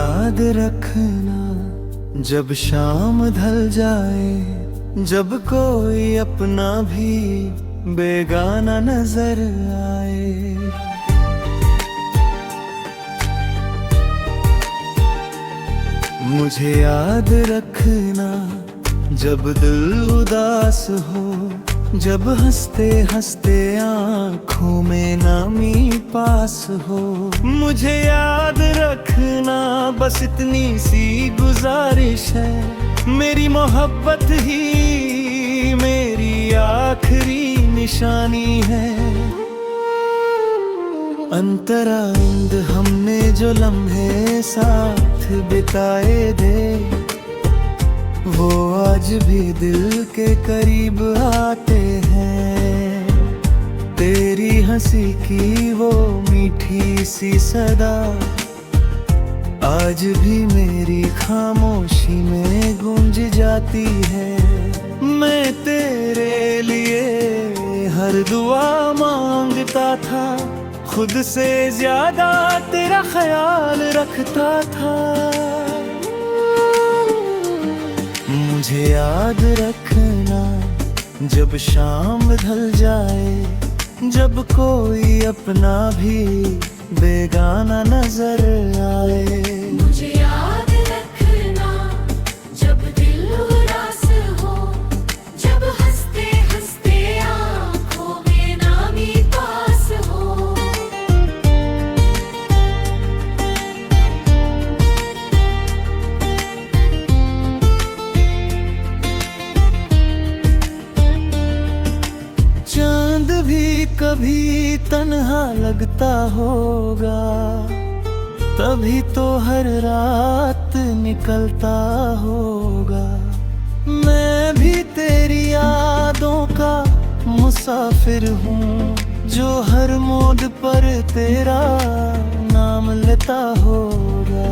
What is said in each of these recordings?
याद रखना जब शाम ढल जाए, जब कोई अपना भी बेगाना नजर आए। मुझे याद रखना जब दिल उदास हो, जब हंसते हंसते आँखों में नामी पास हो। मुझे याद रखना बस इतनी सी गुजारिश है, मेरी मोहब्बत ही मेरी आखिरी निशानी है। अंतराइंद हमने जो लम्हे साथ बिताए थे, वो आज भी दिल के करीब आते हैं। तेरी हंसी की वो मीठी सी सदा आज भी मेरी खामोशी में गूंज जाती है। मैं तेरे लिए हर दुआ मांगता था, खुद से ज्यादा तेरा ख्याल रखता था। मुझे याद रखना जब शाम ढल जाए, जब कोई अपना भी बेगाना नजर आए। मुझे याद रखना जब दिल उदास हो, जब हंसते हंसते आँखों में नामी पास हो। चांद भी कभी तन्हा लगता होगा, तभी तो हर रात निकलता होगा। मैं भी तेरी यादों का मुसाफिर हूँ, जो हर मोड़ पर तेरा नाम लेता होगा।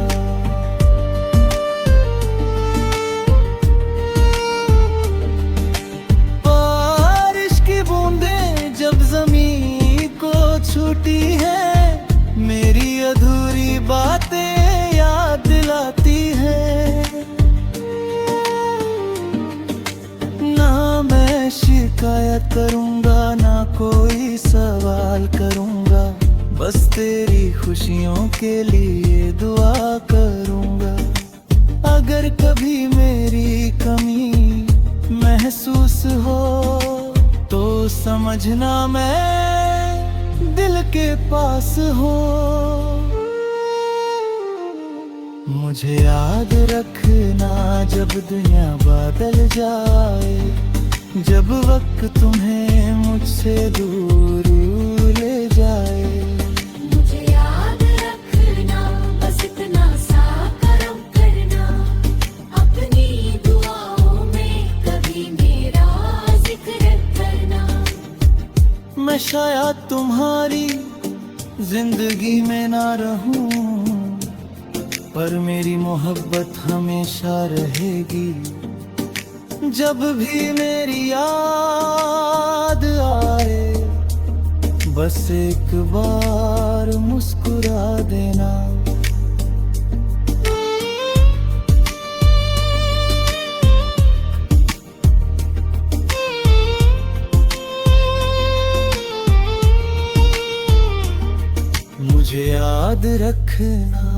ज़मीं को छूटी है, मेरी अधूरी बातें याद दिलाती है। ना मैं शिकायत करूँगा, ना कोई सवाल करूँगा, बस तेरी खुशियों के लिए दुआ करूँगा। अगर कभी मेरी कमी महसूस हो तो समझना मैं दिल के पास हो। मुझे याद रखना जब दुनिया बदल जाए, जब वक्त तुम्हें मुझसे दूर ले जाए। मुझे याद रखना बस इतना सा करम करना, अपनी दुआओं में कभी मेरा जिक्र करना। मैं शायद तुम्हारी जिंदगी में ना रहूं, पर मेरी मोहब्बत हमेशा रहेगी। जब भी मेरी याद आए, बस एक बार मुस्कुरा देना। मुझे याद रखना।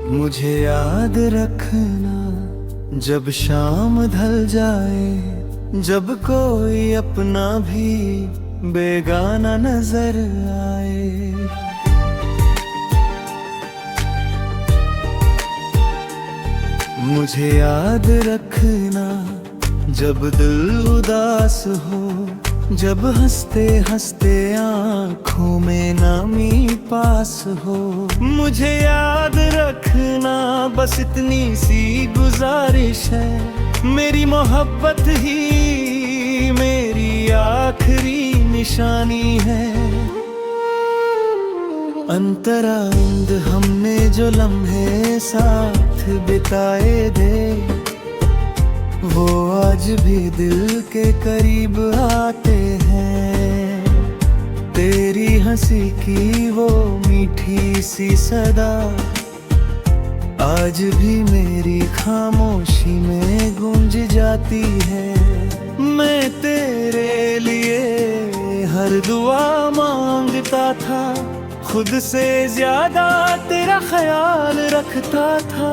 मुझे याद रखना जब शाम ढल जाए, जब कोई अपना भी बेगाना नजर आए। मुझे याद रखना जब दिल उदास हो, जब हंसते हंसते आँखों में नामी पास हो। मुझे याद रखना बस इतनी सी गुजारिश है, मेरी मोहब्बत ही मेरी आखिरी निशानी है। अंतराइंद हमने जो लम्हे साथ बिताए थे, वो आज भी दिल के करीब आते हैं। तेरी हंसी की वो मीठी सी सदा आज भी मेरी खामोशी में गूंज जाती है। मैं तेरे लिए हर दुआ मांगता था, खुद से ज्यादा तेरा ख्याल रखता था।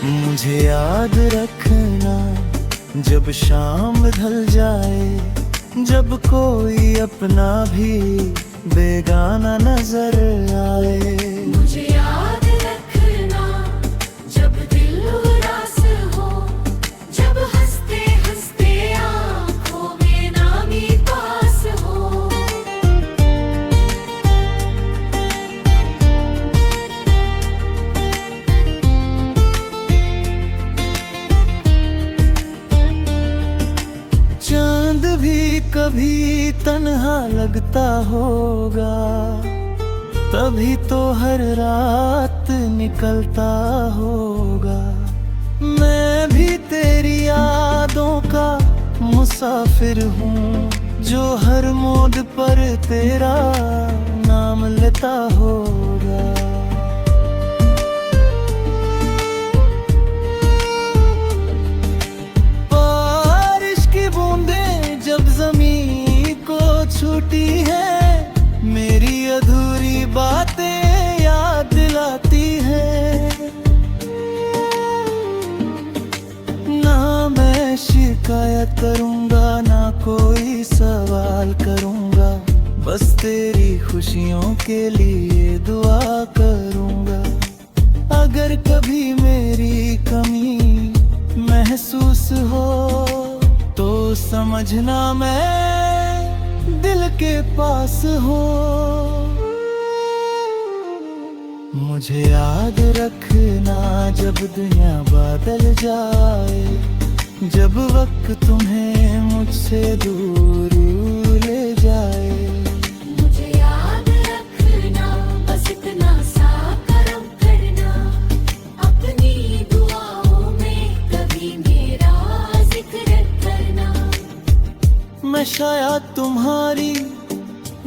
मुझे याद रखना जब शाम ढल जाए, जब कोई अपना भी बेगाना नजर आए। मुझे याद रखना जब दिल उदास हो, जब हंसते हंसते आँखों में नामी पास हो। चांद भी कभी तन्हा लगता होगा, तभी तो हर रात निकलता होगा। मैं भी तेरी यादों का मुसाफिर हूँ, जो हर मोड़ पर तेरा नाम लेता होगा। बारिश की बूंदें जब जमीन को छूती है, मेरी अधूरी बातें याद दिलाती है। ना मैं शिकायत करूंगा, ना कोई सवाल करूंगा, बस तेरी खुशियों के लिए दुआ करूंगा। अगर कभी मेरी कमी महसूस हो, तो समझना मैं दिल के पास हो। मुझे याद रखना जब दुनिया बदल जाए, जब वक्त तुम्हें मुझसे दूर ले जाए। मुझे याद रखना बस इतना सा करम करना, अपनी दुआओं में कभी मेरा जिक्र करना। मैं शायद तुम्हारी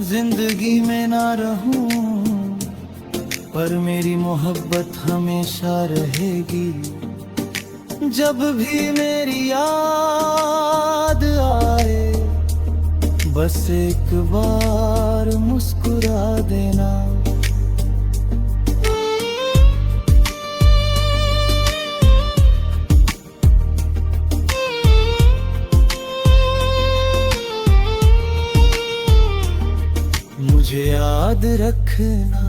जिंदगी में ना रहूं, पर मेरी मोहब्बत हमेशा रहेगी। जब भी मेरी याद आए, बस एक बार मुस्कुरा देना। मुझे याद रखना।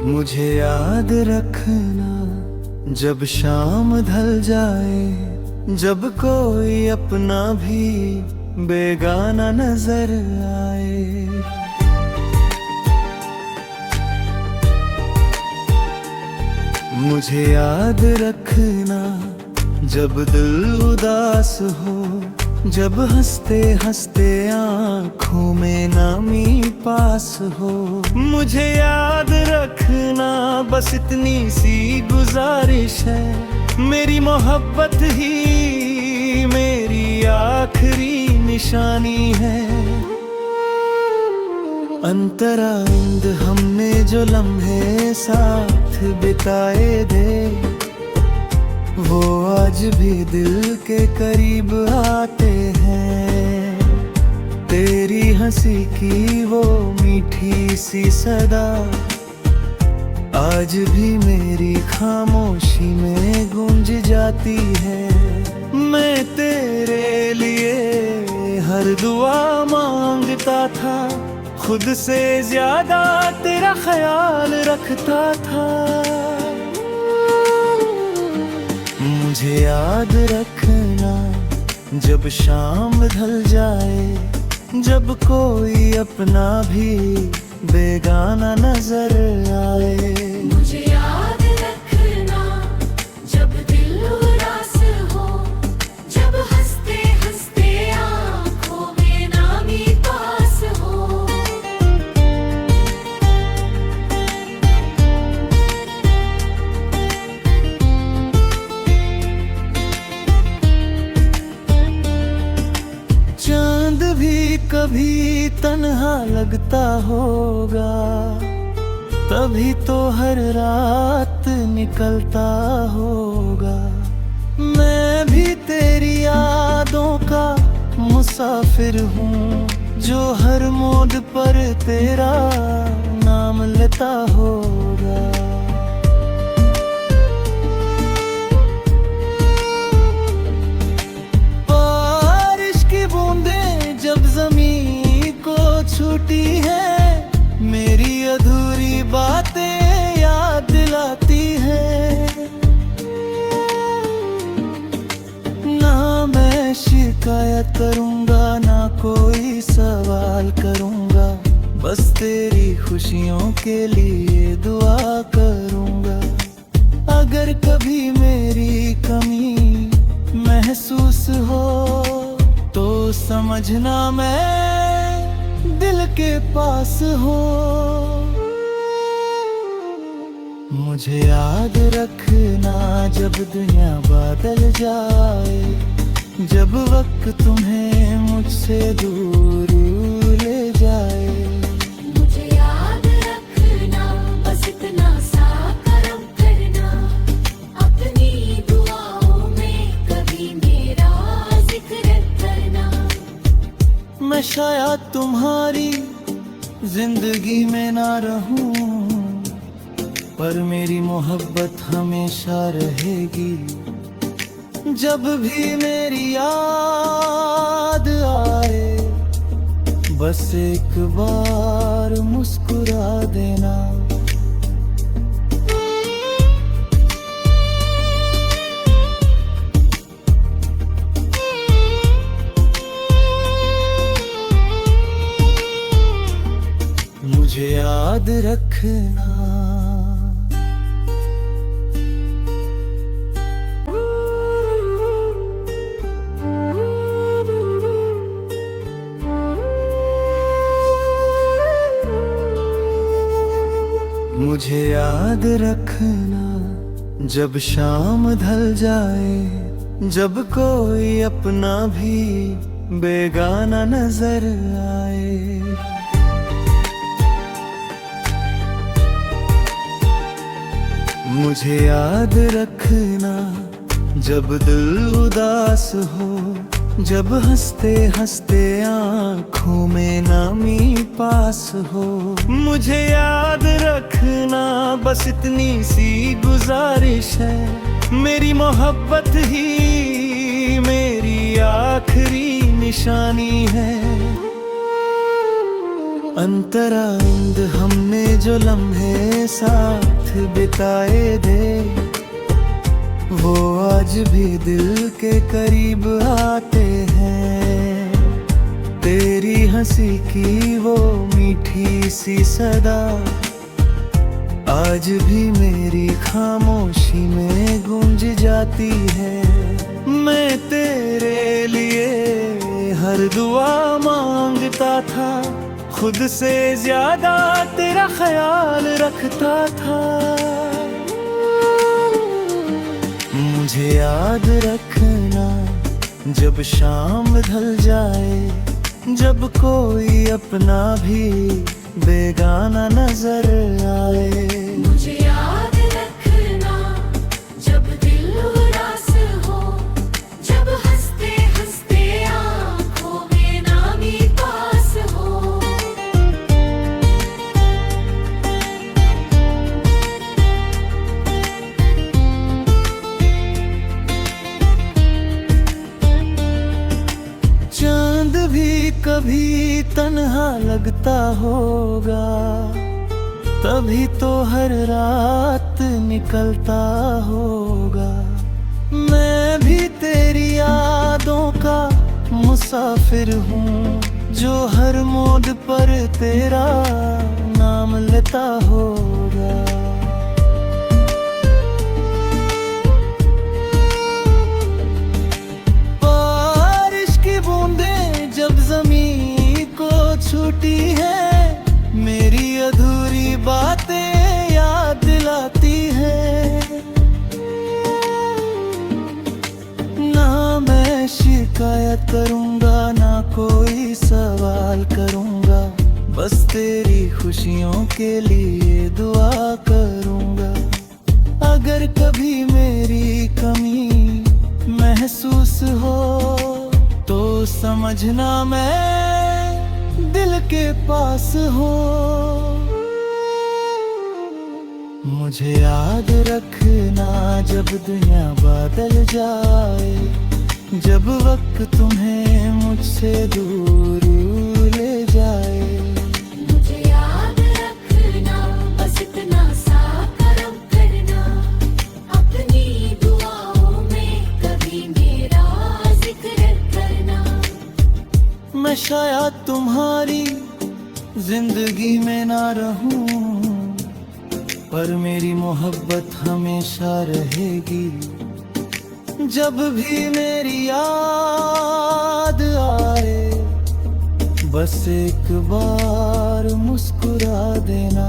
मुझे याद रखना जब शाम ढल जाए, जब कोई अपना भी बेगाना नजर आए। मुझे याद रखना जब दिल उदास हो, जब हंसते हंसते आँखों में नामी पास हो। मुझे याद रखना बस इतनी सी गुजारिश है, मेरी मोहब्बत ही मेरी आखिरी निशानी है। अंतराइंद हमने जो लम्हे साथ बिताए थे, वो आज भी दिल के करीब आते हैं। तेरी हंसी की वो मीठी सी सदा आज भी मेरी खामोशी में गूंज जाती है। मैं तेरे लिए हर दुआ मांगता था, खुद से ज्यादा तेरा ख्याल रखता था। मुझे याद रखना जब शाम ढल जाए, जब कोई अपना भी बेगाना नजर आए। मुझे याद रखना जब दिल उदास हो, जब हंसते हंसते आंखों में नामी पास हो। चांद भी कभी तन्हा लगता होगा, तभी तो हर रात निकलता होगा। मैं भी तेरी यादों का मुसाफिर हूँ, जो हर मोड़ पर तेरा नाम लेता होगा। बारिश की बूंदें जब जमीन को छूती है, मेरी अधूरी बातें याद दिलाती है। ना मैं शिकायत करूंगा, ना कोई सवाल करूंगा, बस तेरी खुशियों के लिए दुआ करूंगा। अगर कभी मेरी कमी महसूस हो तो समझना मैं दिल के पास हो। मुझे याद रखना जब दुनिया बदल जाए, जब वक्त तुम्हें मुझसे दूर ले जाए। मुझे याद रखना बस इतना सा करम करना, अपनी दुआओं में कभी मेरा जिक्र करना। मैं शायद तुम्हारी जिंदगी में ना रहूं, पर मेरी मोहब्बत हमेशा रहेगी। जब भी मेरी याद आए, बस एक बार मुस्कुरा देना। मुझे याद रखना। मुझे याद रखना जब शाम ढल जाए, जब कोई अपना भी बेगाना नजर आए। मुझे याद रखना जब दिल उदास हो, जब हंसते हंसते आँखों में नामी पास हो। मुझे याद रखना बस इतनी सी गुजारिश है, मेरी मोहब्बत ही मेरी आखिरी निशानी है। अंतरांद हमने जो लम्हे साथ बिताए थे, वो आज भी दिल के करीब आते हैं। तेरी हंसी की वो मीठी सी सदा आज भी मेरी खामोशी में गूंज जाती है। मैं तेरे लिए हर दुआ मांगता था, खुद से ज्यादा तेरा ख्याल रखता था। मुझे याद रखना जब शाम ढल जाए, जब कोई अपना भी बेगाना नजर आए। मुझे याद रखना जब दिल उदास हो, जब हंसते हंसते आंखों में नामी पास हो। चांद भी कभी तन्हा लगता होगा, तभी तो हर रात निकलता होगा। मैं भी तेरी यादों का मुसाफिर हूँ, जो हर मोड़ पर तेरा नाम लेता होगा। बारिश की बूंदें जब जमीन को छूती है, मेरी अधूरी बातें याद दिलाती है। ना मैं शिकायत करूंगा, ना कोई सवाल करूंगा, बस तेरी खुशियों के लिए दुआ करूंगा। अगर कभी मेरी कमी महसूस हो तो समझना मैं दिल के पास हूँ। मुझे याद रखना जब दुनिया बदल जाए, जब वक्त तुम्हें मुझसे दूर ले जाए। मुझे याद रखना, बस इतना सा करम करना, अपनी दुआओं में कभी मेरा जिक्र करना। मैं शायद तुम्हारी जिंदगी में ना रहूं, पर मेरी मोहब्बत हमेशा रहेगी। जब भी मेरी याद आए, बस एक बार मुस्कुरा देना।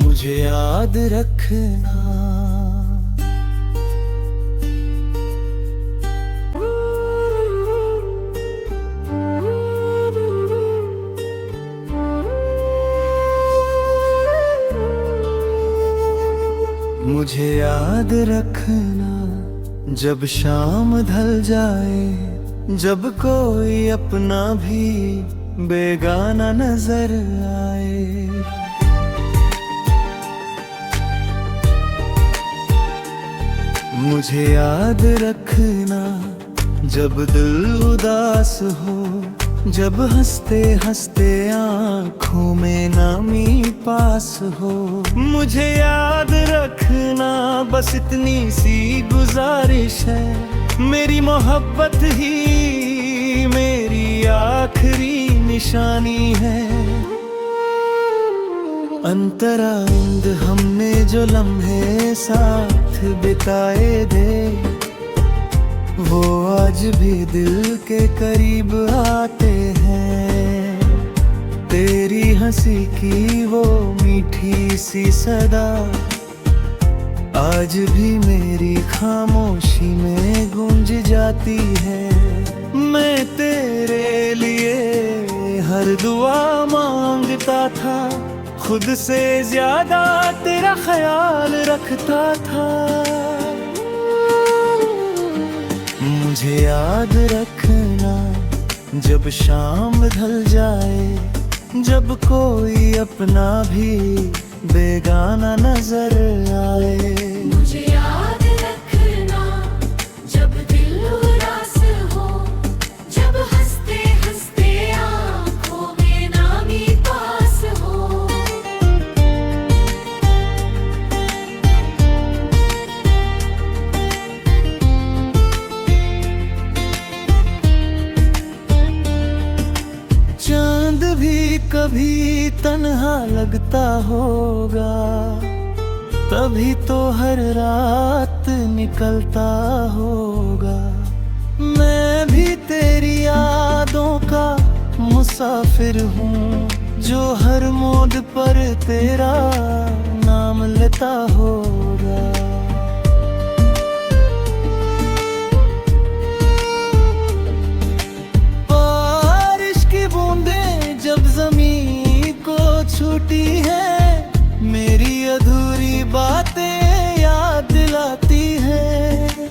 मुझे याद रखना। मुझे याद रखना जब शाम ढल जाए, जब कोई अपना भी बेगाना नजर आए। मुझे याद रखना जब दिल उदास हो, जब हंसते हंसते आँखों में नामी पास हो। मुझे याद रखना बस इतनी सी गुजारिश है, मेरी मोहब्बत ही मेरी आखिरी निशानी है। अंतराइंद हमने जो लम्हे साथ बिताए थे, वो आज भी दिल के करीब आते हैं। तेरी हंसी की वो मीठी सी सदा आज भी मेरी खामोशी में गूंज जाती है। मैं तेरे लिए हर दुआ मांगता था, खुद से ज्यादा तेरा ख्याल रखता था। मुझे याद रखना जब शाम ढल जाए, जब कोई अपना भी बेगाना नजर आए। मुझे याद रखना जब दिल उदास हो, जब हंसते हंसते आँखों में नामी पास हो। चांद भी कभी तन्हा लगता होगा, तभी तो हर रात निकलता होगा। मैं भी तेरी यादों का मुसाफिर हूँ, जो हर मोड़ पर तेरा नाम लेता होगा। जमीन को छूटी है, मेरी अधूरी बातें याद दिलाती है।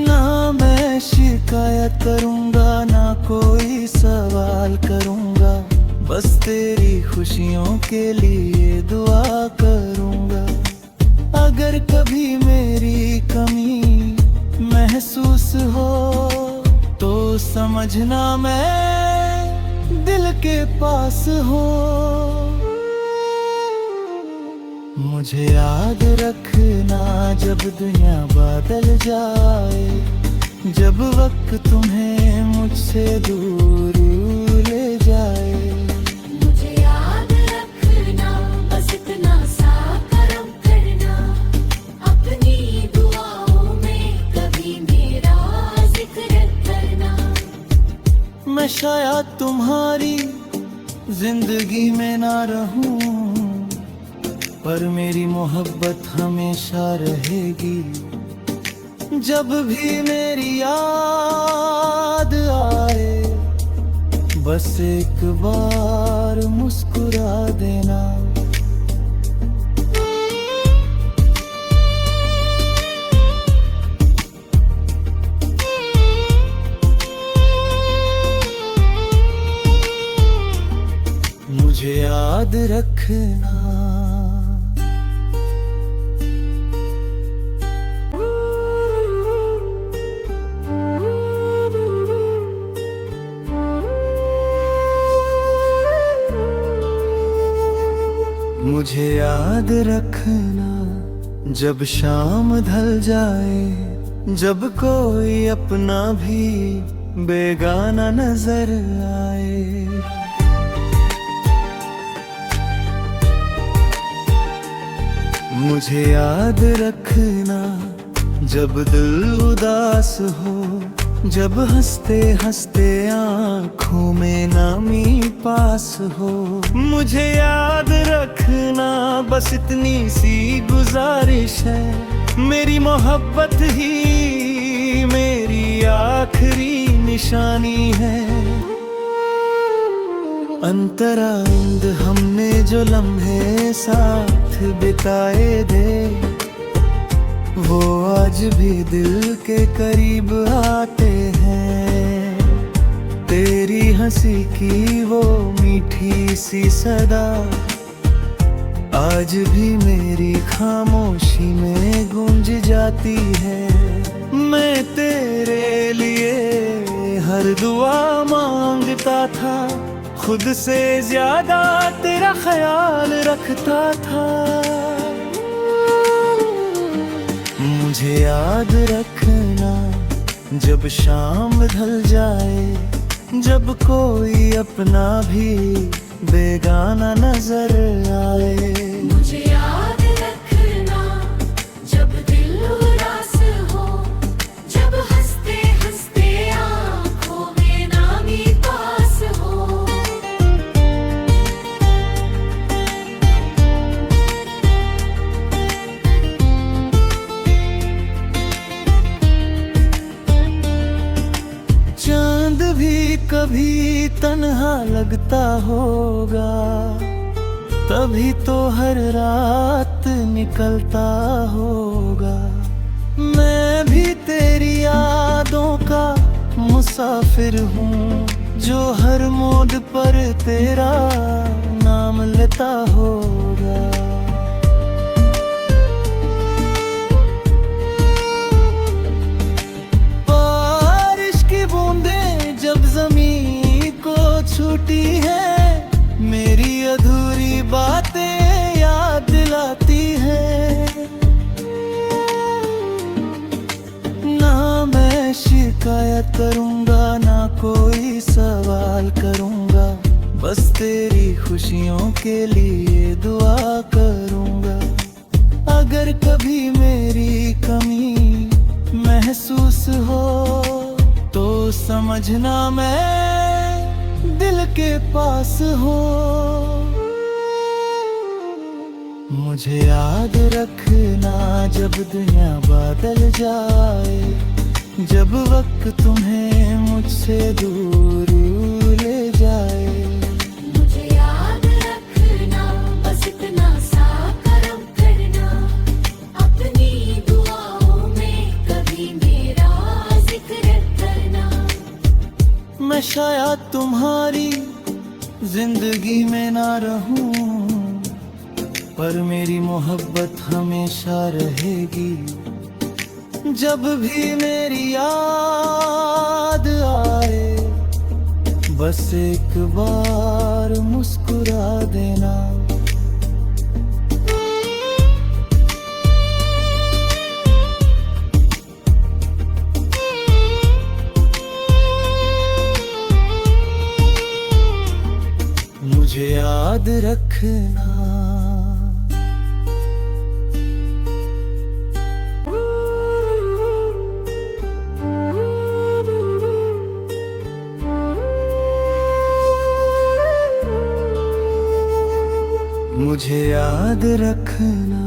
ना मैं शिकायत करूंगा, ना कोई सवाल करूंगा, बस तेरी खुशियों के लिए दुआ करूंगा। अगर कभी मेरी कमी महसूस हो तो समझना मैं के पास हो। मुझे याद रखना जब दुनिया बदल जाए, जब वक्त तुम्हें मुझसे दूर ले जाए। मुझे याद रखना, बस इतना सा करम करना, अपनी दुआओं में कभी मेरा जिक्र करना। मैं शायद तुम्हारी जिंदगी में ना रहूं, पर मेरी मोहब्बत हमेशा रहेगी। जब भी मेरी याद आए, बस एक बार मुस्कुरा देना। मुझे याद रखना। मुझे याद रखना जब शाम ढल जाए, जब कोई अपना भी बेगाना नजर आए। मुझे याद रखना जब दिल उदास हो, जब हंसते हंसते आँखों में नामी पास हो। मुझे याद रखना बस इतनी सी गुजारिश है, मेरी मोहब्बत ही मेरी आखिरी निशानी है। अंतराइंद हमने जो लम्हे साथ बिताए थे, वो आज भी दिल के करीब आते हैं। तेरी हंसी की वो मीठी सी सदा आज भी मेरी खामोशी में गूंज जाती है। मैं तेरे लिए हर दुआ मांगता था, खुद से ज्यादा तेरा ख्याल रखता था। मुझे याद रखना जब शाम ढल जाए, जब कोई अपना भी बेगाना नजर आए। मुझे याद रखना जब दिल उदास हो, जब हंसते हंसते आँखों में नामी पास हो। चांद भी कभी तन्हा लगता होगा, तभी तो हर रात निकलता होगा। मैं भी तेरी यादों का मुसाफिर हूँ, जो हर मोड़ पर तेरा नाम लेता होगा। बारिश की बूंदें जब जमीन को छूटी है, मेरी अधूरी बातें याद दिलाती है। ना मैं शिकायत करूंगा, ना कोई सवाल करूंगा, बस तेरी खुशियों के लिए दुआ करूंगा। अगर कभी मेरी कमी महसूस हो, तो समझना मैं दिल के पास हो। मुझे याद रखना जब दुनिया बदल जाए, जब वक्त तुम्हें मुझसे दूर ले जाए। मुझे याद रखना बस इतना सा करम करना, अपनी दुआओं में कभी मेरा जिक्र करना। मैं शायद तुम्हारी जिंदगी में ना रहूं, पर मेरी मोहब्बत हमेशा रहेगी। जब भी मेरी याद आए, बस एक बार मुस्कुरा देना। मुझे याद रखना। मुझे याद रखना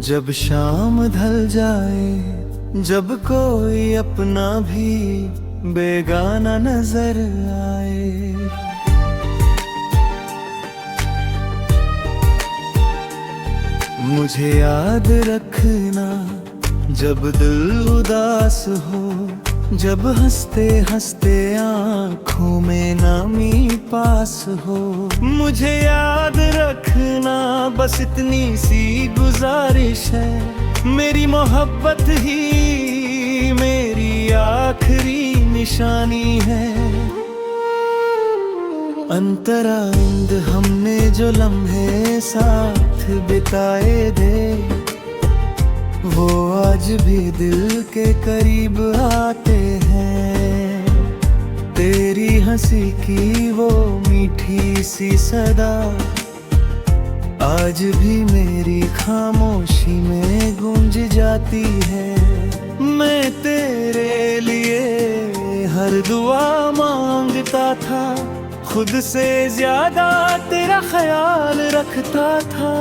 जब शाम ढल जाए, जब कोई अपना भी बेगाना नजर आए। मुझे याद रखना जब दिल उदास हो, जब हंसते हंसते आँखों में नामी पास हो। मुझे याद रखना बस इतनी सी गुजारिश है, मेरी मोहब्बत ही मेरी आखिरी निशानी है। अंतराइंद हमने जो लम्हे साथ बिताए थे, वो आज भी दिल के करीब आते हैं। तेरी हंसी की वो मीठी सी सदा आज भी मेरी खामोशी में गूंज जाती है। मैं तेरे लिए हर दुआ मांगता था, खुद से ज्यादा तेरा ख्याल रखता था।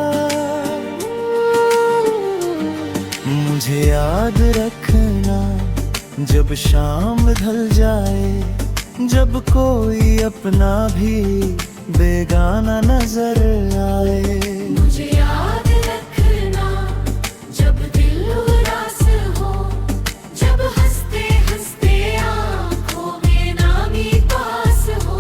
मुझे याद रखना जब शाम ढल जाए, जब कोई अपना भी बेगाना नजर आए। मुझे याद रखना जब दिल उदास हो, जब हंसते हंसते आँखों में नामी पास हो।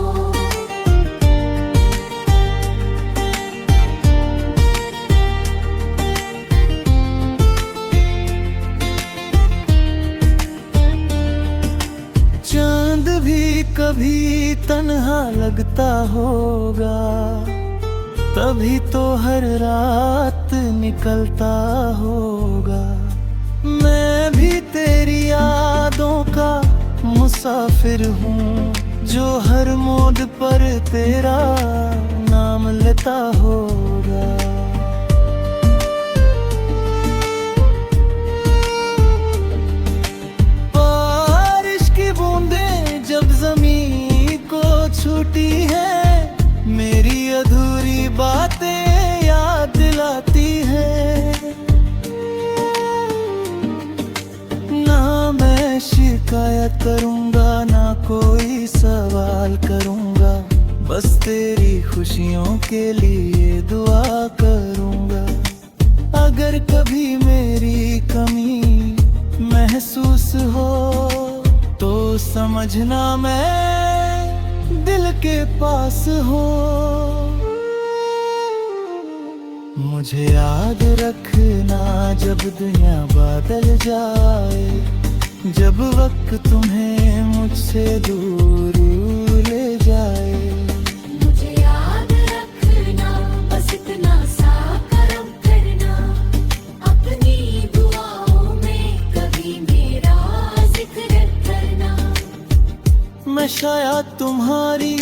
चांद भी कभी तन्हा लगता होगा, तभी तो हर रात निकलता होगा। मैं भी तेरी यादों का मुसाफिर हूँ, जो हर मोड़ पर तेरा नाम लेता होगा। बारिश की बूंदें जब जमीन को छूती है, मेरी अधूरी बातें याद दिलाती है। ना मैं शिकायत करूंगा, ना कोई सवाल करूंगा, बस तेरी खुशियों के लिए दुआ करूंगा। अगर कभी मेरी कमी महसूस हो, तो समझना मैं दिल के पास हो। मुझे याद रखना जब दुनिया बदल जाए, जब वक्त तुम्हें मुझसे दूर ले जाए। मुझे याद रखना बस इतना सा करम करना, अपनी दुआओं में कभी मेरा जिक्र करना। मैं शायद तुम्हारी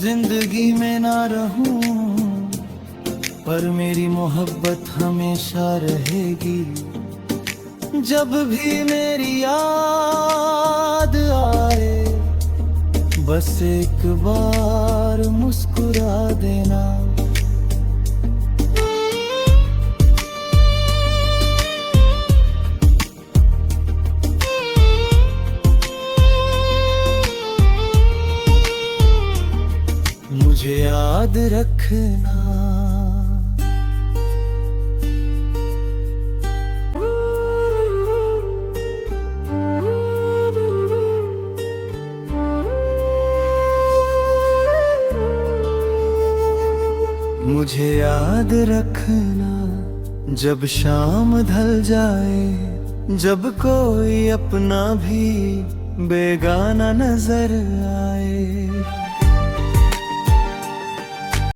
जिंदगी में ना रहूं, पर मेरी मोहब्बत हमेशा रहेगी। जब भी मेरी याद आए, बस एक बार मुस्कुरा देना। मुझे याद रखना। मुझे याद रखना जब शाम ढल जाए, जब कोई अपना भी बेगाना नजर आए।